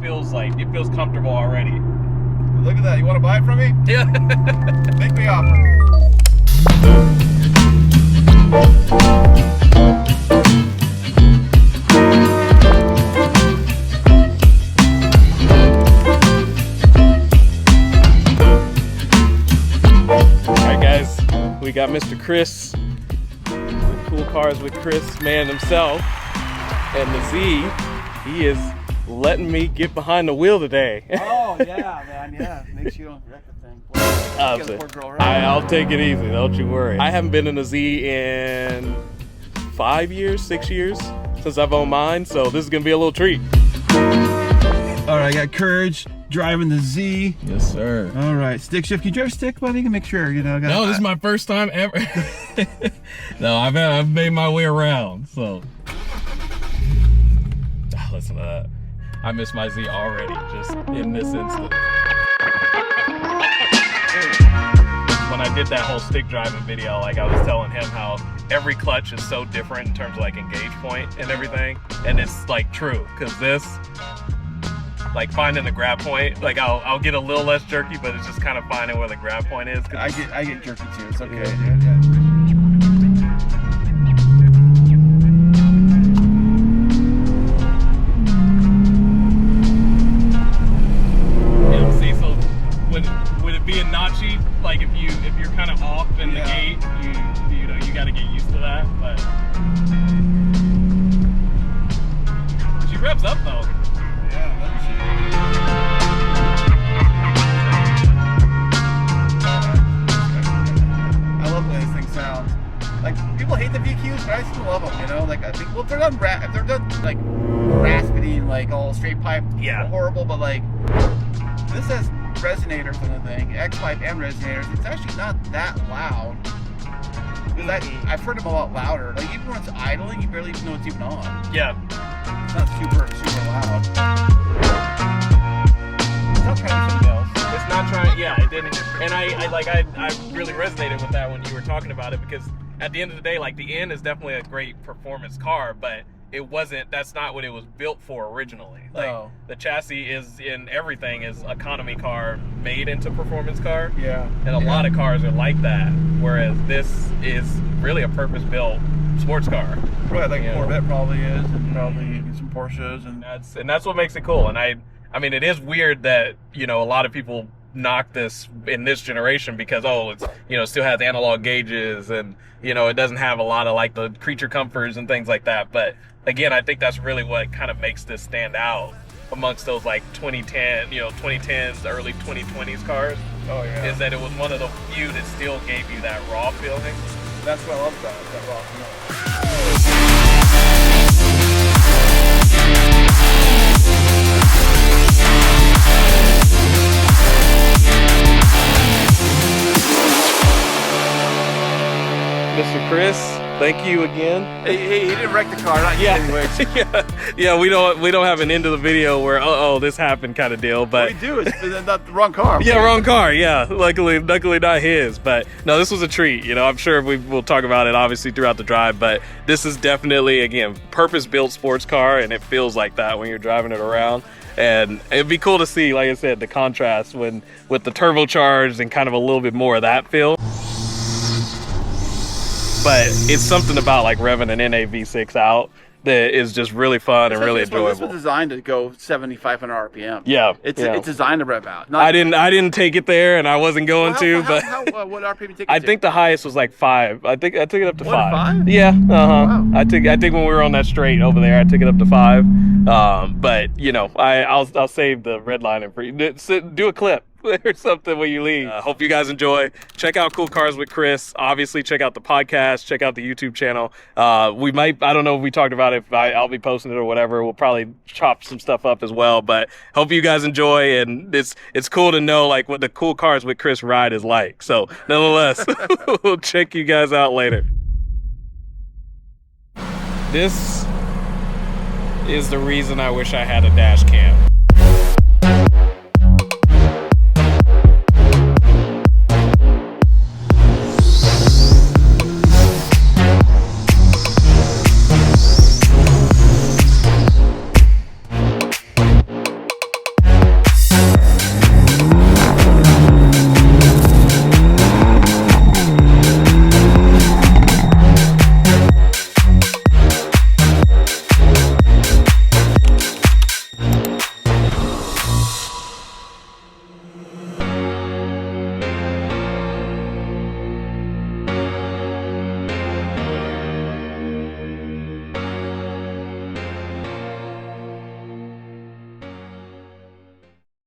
feels comfortable already. Look at that. You want to buy it from me? Yeah. Make me offer. Alright guys, we got Mr. Chris with Cool Cars with Chris, man himself, and the Z. He is letting me get behind the wheel today. Oh, yeah, man. Yeah. Make sure you don't wreck the thing. Boy, poor girl, right? I'll take it easy, don't you worry. I haven't been in a Z in 5 years, 6 years since I've owned mine, so this is gonna be a little treat. All right, I got Courage driving the Z. Yes, sir. All right, stick shift. Can you drive stick, buddy? Make sure, you know. No, this is my first time ever. No, I've made my way around, so. Oh, listen to that. I miss my Z already, just in this instant. When I did that whole stick driving video, like I was telling him how every clutch is so different in terms of like engage point and everything, and it's like true, because this, like finding the grab point, like I'll get a little less jerky, but it's just kind of finding where the grab point is. I get jerky too. It's okay. Yeah. See, so would it be a notchy? Like if you're kind of off in the gate, you know you got to get used to that. But she revs up though. Yeah, let me see. I love the way this thing sounds. Like people hate the VQs, but I still love them. You know, like I think, well, if they're done like raspy and like all straight pipe, Yeah. horrible. But like this has resonators on the thing, X pipe and resonators. It's actually not that loud. Because I've heard them a lot louder. Like even when it's idling, you barely even know it's even on. Yeah. It's not super loud. It's not trying to do something else. It's not trying, yeah, it didn't. And I really resonated with that when you were talking about it, because at the end of the day, like the N is definitely a great performance car, but that's not what it was built for originally. Like No. the chassis is in everything is economy car made into performance car. Yeah. And a lot of cars are like that, whereas this is really a purpose-built sports car. Right, like You a know. Corvette probably is, and probably some Porsches, and That's what makes it cool. And I mean, it is weird that, you know, a lot of people knock this in this generation because, oh, it's, you know, still has analog gauges and, you know, it doesn't have a lot of like the creature comforts and things like that. But again, I think that's really what kind of makes this stand out amongst those like 2010s, early 2020s cars. oh yeah, Is that it was one of the few that still gave you that raw feeling. that's what I love about it, that raw feel. Mr. Chris, thank you again. Hey, he didn't wreck the car, not yet anyways. yeah, we don't have an end of the video where oh this happened kind of deal, but What we do is not the wrong car. yeah, wrong car. Yeah, luckily not his. But no, this was a treat. You know, I'm sure we'll talk about it obviously throughout the drive. But this is definitely, again, purpose-built sports car, and it feels like that when you're driving it around. And it'd be cool to see, like I said, the contrast with the turbocharged and kind of a little bit more of that feel. But it's something about like revving an NA V6 out that is just really fun and really This enjoyable. was designed to go 7,500 RPM. Yeah, It's yeah. it's designed to rev out. I didn't take it there, and I wasn't going to, but what RPM you take it I to? think the highest was like 5. I think I took it up to 1 to 5. 5? Yeah, Wow. I think when we were on that straight over there, I took it up to 5. But you know, I'll save the red line for you. Do a clip or something when you leave. Hope you guys enjoy. Check out Cool Cars with Chris. Obviously, check out the podcast. Check out the YouTube channel. We might, I don't know if we talked about it. If I'll be posting it or whatever. We'll probably chop some stuff up as well. But hope you guys enjoy. And it's cool to know like what the Cool Cars with Chris ride is like. So nonetheless, we'll check you guys out later. This is the reason I wish I had a dash cam.